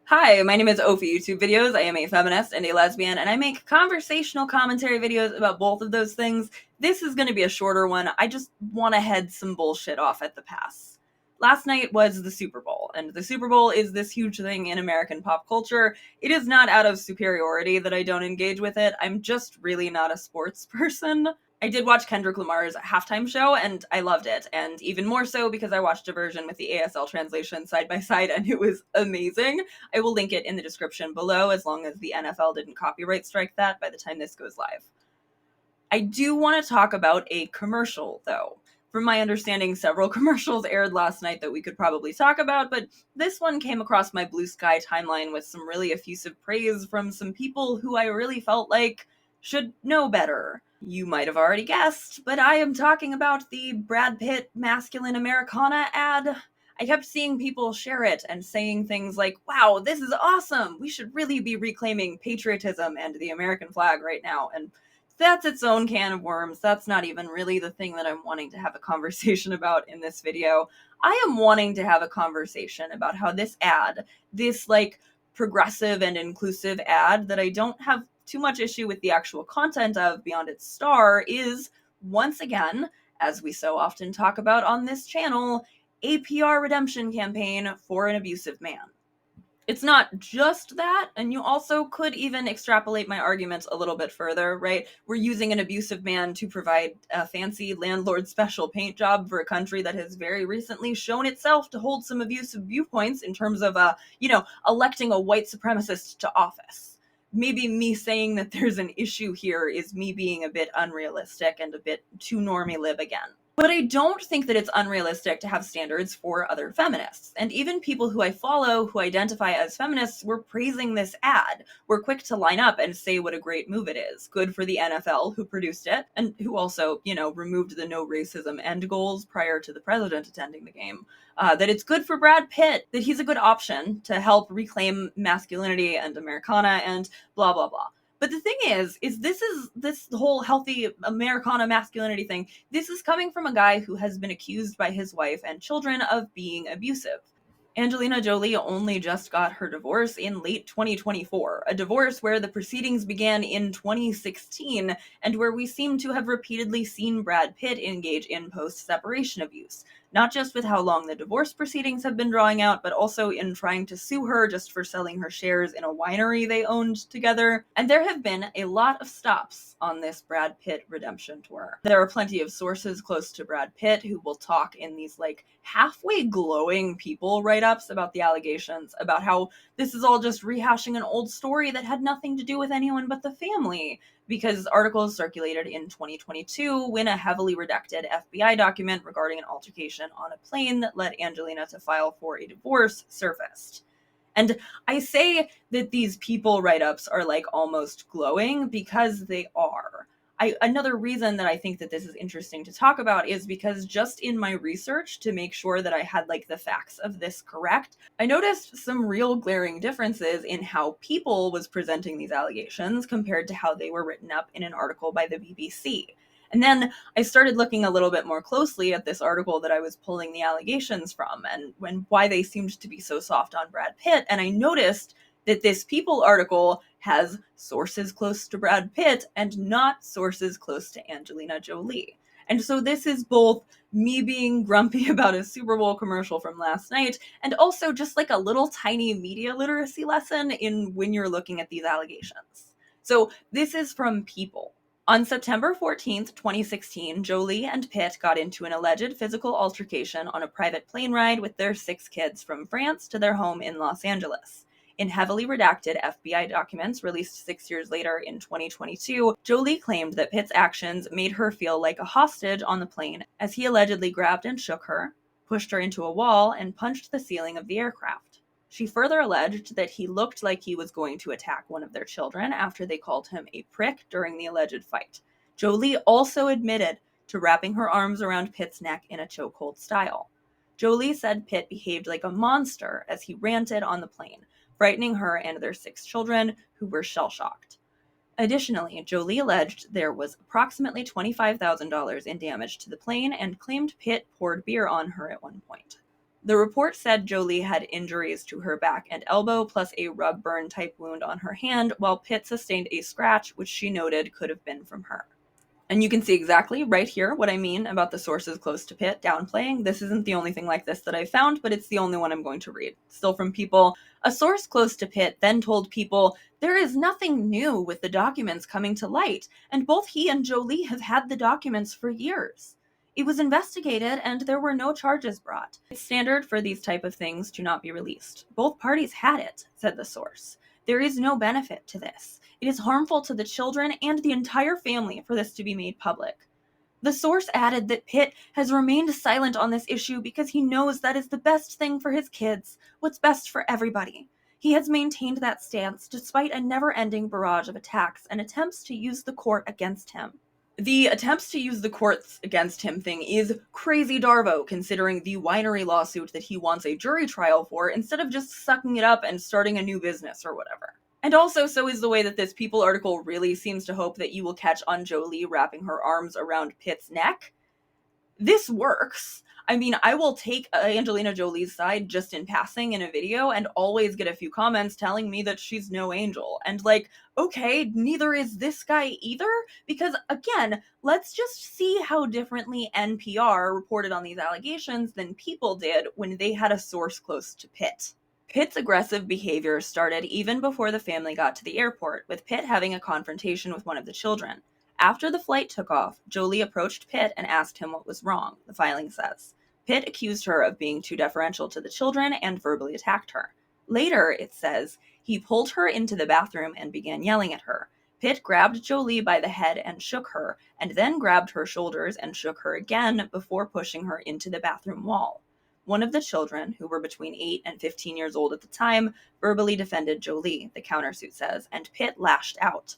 Hi, my name is Ophi YouTube Videos. I am a feminist and a lesbian, and I make conversational commentary videos about both of those things. This is going to be a shorter one. I just want to head some bullshit off at the pass. Last night was the Super Bowl, and the Super Bowl is this huge thing in American pop culture. It is not out of superiority that I don't engage with it. I'm just really not a sports person. I did watch Kendrick Lamar's halftime show, and I loved it, and even more so because I watched a version with the ASL translation side by side, and it was amazing. I will link it in the description below as long as the NFL didn't copyright strike that by the time this goes live. I do want to talk about a commercial, though. From my understanding, several commercials aired last night that we could probably talk about, but this one came across my Blue Sky timeline with some really effusive praise from some people who I really felt like should know better. You might have already guessed, but I am talking about the Brad Pitt masculine Americana ad. I kept seeing people share it and saying things like, wow, this is awesome! We should really be reclaiming patriotism and the American flag right now, and that's its own can of worms. That's not even really the thing that I'm wanting to have a conversation about in this video. I am wanting to have a conversation about how this ad, this progressive and inclusive ad that I don't have too much issue with the actual content of beyond its star, is once again, as we so often talk about on this channel, a PR redemption campaign for an abusive man. It's not just that, and you also could even extrapolate my arguments a little bit further, right? We're using an abusive man to provide a fancy landlord special paint job for a country that has very recently shown itself to hold some abusive viewpoints in terms of, electing a white supremacist to office. Maybe me saying that there's an issue here is me being a bit unrealistic and a bit too normie lib again. But I don't think that it's unrealistic to have standards for other feminists. And even people who I follow who identify as feminists were praising this ad. We're quick to line up and say what a great move it is. Good for the NFL, who produced it, and who also, removed the no racism end goals prior to the president attending the game. That it's good for Brad Pitt, that he's a good option to help reclaim masculinity and Americana and blah, blah, blah. But the thing is this whole healthy Americana masculinity thing, this is coming from a guy who has been accused by his wife and children of being abusive. Angelina Jolie only just got her divorce in late 2024, a divorce where the proceedings began in 2016 and where we seem to have repeatedly seen Brad Pitt engage in post-separation abuse. Not just with how long the divorce proceedings have been drawing out, but also in trying to sue her just for selling her shares in a winery they owned together. And there have been a lot of stops on this Brad Pitt redemption tour. There are plenty of sources close to Brad Pitt who will talk in these halfway glowing people write-ups about the allegations, about how this is all just rehashing an old story that had nothing to do with anyone but the family, because articles circulated in 2022 when a heavily redacted FBI document regarding an altercation on a plane that led Angelina to file for a divorce surfaced. And I say that these people write-ups are almost glowing because they are. Another reason that I think that this is interesting to talk about is because just in my research to make sure that I had the facts of this correct, I noticed some real glaring differences in how People was presenting these allegations compared to how they were written up in an article by the BBC. And then I started looking a little bit more closely at this article that I was pulling the allegations from and why they seemed to be so soft on Brad Pitt, and I noticed that this People article has sources close to Brad Pitt and not sources close to Angelina Jolie. And so this is both me being grumpy about a Super Bowl commercial from last night and also just a little tiny media literacy lesson in when you're looking at these allegations. So this is from People. On September 14th, 2016, Jolie and Pitt got into an alleged physical altercation on a private plane ride with their 6 kids from France to their home in Los Angeles. In heavily redacted FBI documents released 6 years later in 2022, Jolie claimed that Pitt's actions made her feel like a hostage on the plane as he allegedly grabbed and shook her, pushed her into a wall, and punched the ceiling of the aircraft. She further alleged that he looked like he was going to attack one of their children after they called him a prick during the alleged fight. Jolie also admitted to wrapping her arms around Pitt's neck in a chokehold style. Jolie said Pitt behaved like a monster as he ranted on the plane, frightening her and their 6 children, who were shell-shocked. Additionally, Jolie alleged there was approximately $25,000 in damage to the plane and claimed Pitt poured beer on her at one point. The report said Jolie had injuries to her back and elbow, plus a rub burn type wound on her hand, while Pitt sustained a scratch, which she noted could have been from her. And you can see exactly right here what I mean about the sources close to Pitt downplaying. This isn't the only thing like this that I found, but it's the only one I'm going to read. Still from People. A source close to Pitt then told People, "There is nothing new with the documents coming to light, and both he and Jolie have had the documents for years. It was investigated and there were no charges brought. It's standard for these type of things to not be released. Both parties had it," said the source. "There is no benefit to this. It is harmful to the children and the entire family for this to be made public." The source added that Pitt has remained silent on this issue because he knows that is the best thing for his kids, what's best for everybody. He has maintained that stance despite a never-ending barrage of attacks and attempts to use the court against him. The attempts to use the courts against him thing is crazy Darvo, considering the winery lawsuit that he wants a jury trial for, instead of just sucking it up and starting a new business or whatever. And also, so is the way that this People article really seems to hope that you will catch on Jolie wrapping her arms around Pitt's neck. This works. I mean, I will take Angelina Jolie's side just in passing in a video and always get a few comments telling me that she's no angel. And like, okay, neither is this guy either, because again, let's just see how differently NPR reported on these allegations than People did when they had a source close to Pitt. Pitt's aggressive behavior started even before the family got to the airport, with Pitt having a confrontation with one of the children. After the flight took off, Jolie approached Pitt and asked him what was wrong, the filing says. Pitt accused her of being too deferential to the children and verbally attacked her. Later, it says, he pulled her into the bathroom and began yelling at her. Pitt grabbed Jolie by the head and shook her, and then grabbed her shoulders and shook her again before pushing her into the bathroom wall. One of the children, who were between 8 and 15 years old at the time, verbally defended Jolie, the countersuit says, and Pitt lashed out.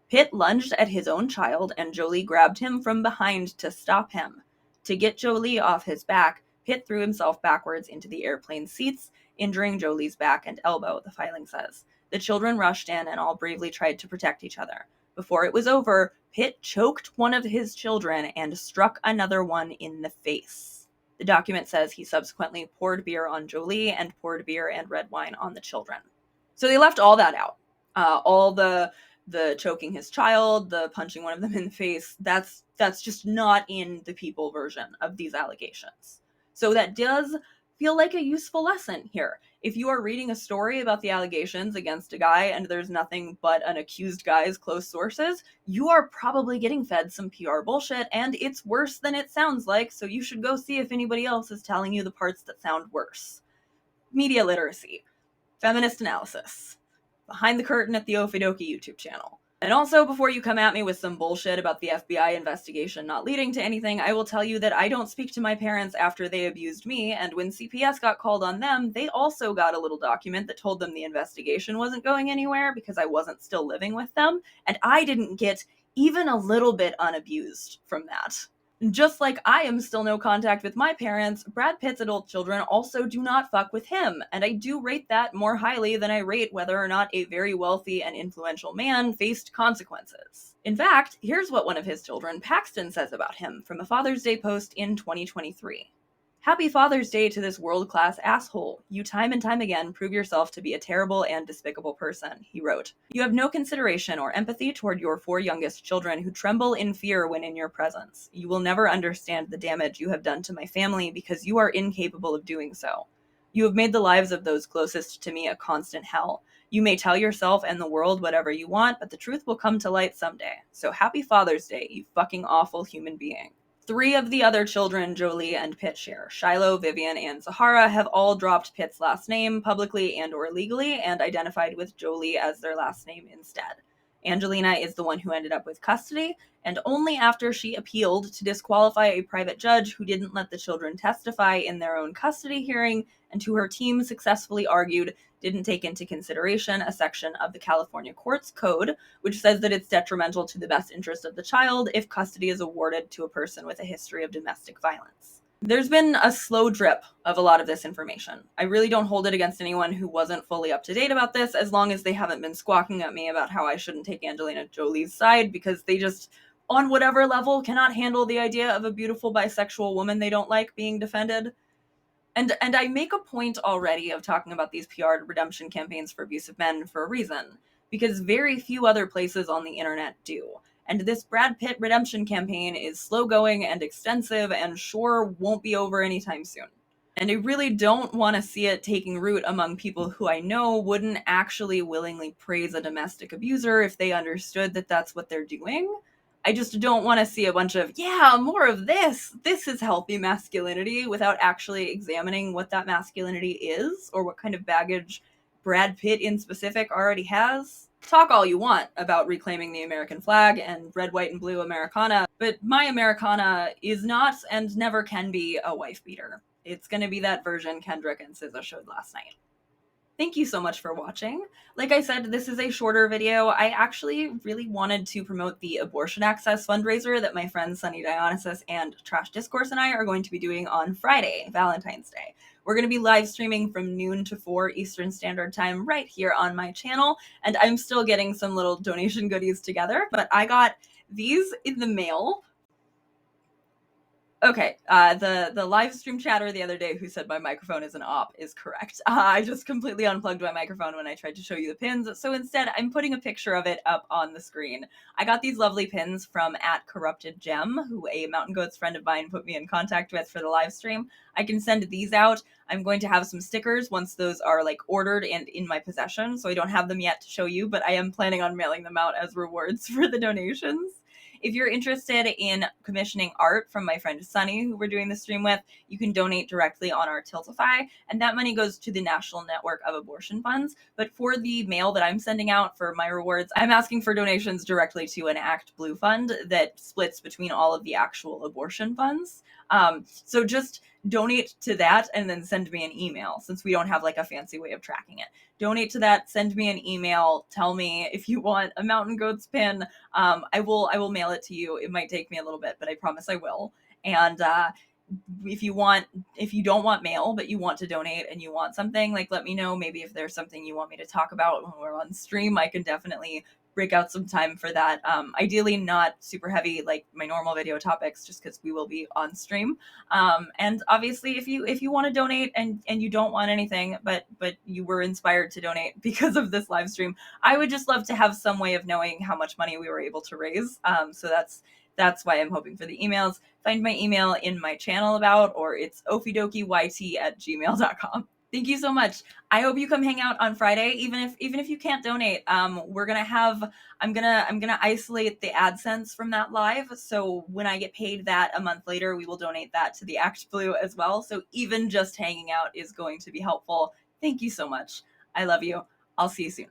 Pitt lunged at his own child, and Jolie grabbed him from behind to stop him. To get Jolie off his back, Pitt threw himself backwards into the airplane seats, injuring Jolie's back and elbow, the filing says. The children rushed in and all bravely tried to protect each other. Before it was over, Pitt choked one of his children and struck another one in the face. The document says he subsequently poured beer on Jolie and poured beer and red wine on the children. So they left all that out. All the choking his child, the punching one of them in the face, that's just not in the People version of these allegations. So that does feel like a useful lesson here. If you are reading a story about the allegations against a guy and there's nothing but an accused guy's close sources, you are probably getting fed some PR bullshit, and it's worse than it sounds like, so you should go see if anybody else is telling you the parts that sound worse. Media literacy. Feminist analysis. Behind the curtain at the Ofidoki YouTube channel. And also, before you come at me with some bullshit about the FBI investigation not leading to anything, I will tell you that I don't speak to my parents after they abused me, and when CPS got called on them, they also got a little document that told them the investigation wasn't going anywhere because I wasn't still living with them, and I didn't get even a little bit unabused from that. Just like I am still no contact with my parents, Brad Pitt's adult children also do not fuck with him, and I do rate that more highly than I rate whether or not a very wealthy and influential man faced consequences. In fact, here's what one of his children, Paxton, says about him from a Father's Day post in 2023. "Happy Father's Day to this world-class asshole. You time and time again prove yourself to be a terrible and despicable person," he wrote. "You have no consideration or empathy toward your 4 youngest children who tremble in fear when in your presence. You will never understand the damage you have done to my family because you are incapable of doing so. You have made the lives of those closest to me a constant hell. You may tell yourself and the world whatever you want, but the truth will come to light someday. So happy Father's Day, you fucking awful human being." 3 of the other children Jolie and Pitt share, Shiloh, Vivian, and Zahara, have all dropped Pitt's last name publicly and or legally and identified with Jolie as their last name instead. Angelina is the one who ended up with custody, and only after she appealed to disqualify a private judge who didn't let the children testify in their own custody hearing, and who her team successfully argued didn't take into consideration a section of the California Courts Code, which says that it's detrimental to the best interest of the child if custody is awarded to a person with a history of domestic violence. There's been a slow drip of a lot of this information. I really don't hold it against anyone who wasn't fully up to date about this, as long as they haven't been squawking at me about how I shouldn't take Angelina Jolie's side, because they just, on whatever level, cannot handle the idea of a beautiful bisexual woman they don't like being defended. And I make a point already of talking about these PR redemption campaigns for abusive men for a reason, because very few other places on the internet do. And this Brad Pitt redemption campaign is slow going and extensive and sure won't be over anytime soon. And I really don't want to see it taking root among people who I know wouldn't actually willingly praise a domestic abuser if they understood that that's what they're doing. I just don't want to see a bunch of, yeah, more of this. This is healthy masculinity without actually examining what that masculinity is or what kind of baggage Brad Pitt in specific already has. Talk all you want about reclaiming the American flag and red, white, and blue Americana, but my Americana is not and never can be a wife beater. It's going to be that version Kendrick and SZA showed last night. Thank you so much for watching. Like I said, this is a shorter video. I actually really wanted to promote the abortion access fundraiser that my friends Sunny Dionysus and Trash Discourse and I are going to be doing on Friday, Valentine's Day. We're going to be live streaming from noon to 4 Eastern Standard Time right here on my channel, and I'm still getting some little donation goodies together, but I got these in the mail. Okay, the live stream chatter the other day who said my microphone is an op is correct. I just completely unplugged my microphone when I tried to show you the pins, so instead I'm putting a picture of it up on the screen. I got these lovely pins from @CorruptedGem, who a Mountain Goats friend of mine put me in contact with for the live stream. I can send these out. I'm going to have some stickers once those are like ordered and in my possession, so I don't have them yet to show you, but I am planning on mailing them out as rewards for the donations. If you're interested in commissioning art from my friend Sunny, who we're doing the stream with, you can donate directly on our Tiltify, and that money goes to the National Network of Abortion Funds. But for the mail that I'm sending out for my rewards, I'm asking for donations directly to an Act Blue fund that splits between all of the actual abortion funds. So just donate to that and then send me an email, since we don't have like a fancy way of tracking it. Donate to that, send me an email, tell me if you want a Mountain Goats pin. I will mail it to you. It might take me a little bit, but I promise I will. And if you don't want mail, but you want to donate and you want something, like, let me know. Maybe if there's something you want me to talk about when we're on stream, I can definitely break out some time for that. Ideally not super heavy like my normal video topics, just because we will be on stream. And obviously if you want to donate and you don't want anything, but you were inspired to donate because of this live stream, I would just love to have some way of knowing how much money we were able to raise. So that's why I'm hoping for the emails. Find my email in my channel about, or it's ofidokiYT@gmail.com. Thank you so much. I hope you come hang out on Friday, even if you can't donate. We're gonna have I'm gonna isolate the AdSense from that live, so when I get paid that a month later, we will donate that to the Act Blue as well. So even just hanging out is going to be helpful. Thank you so much. I love you. I'll see you soon.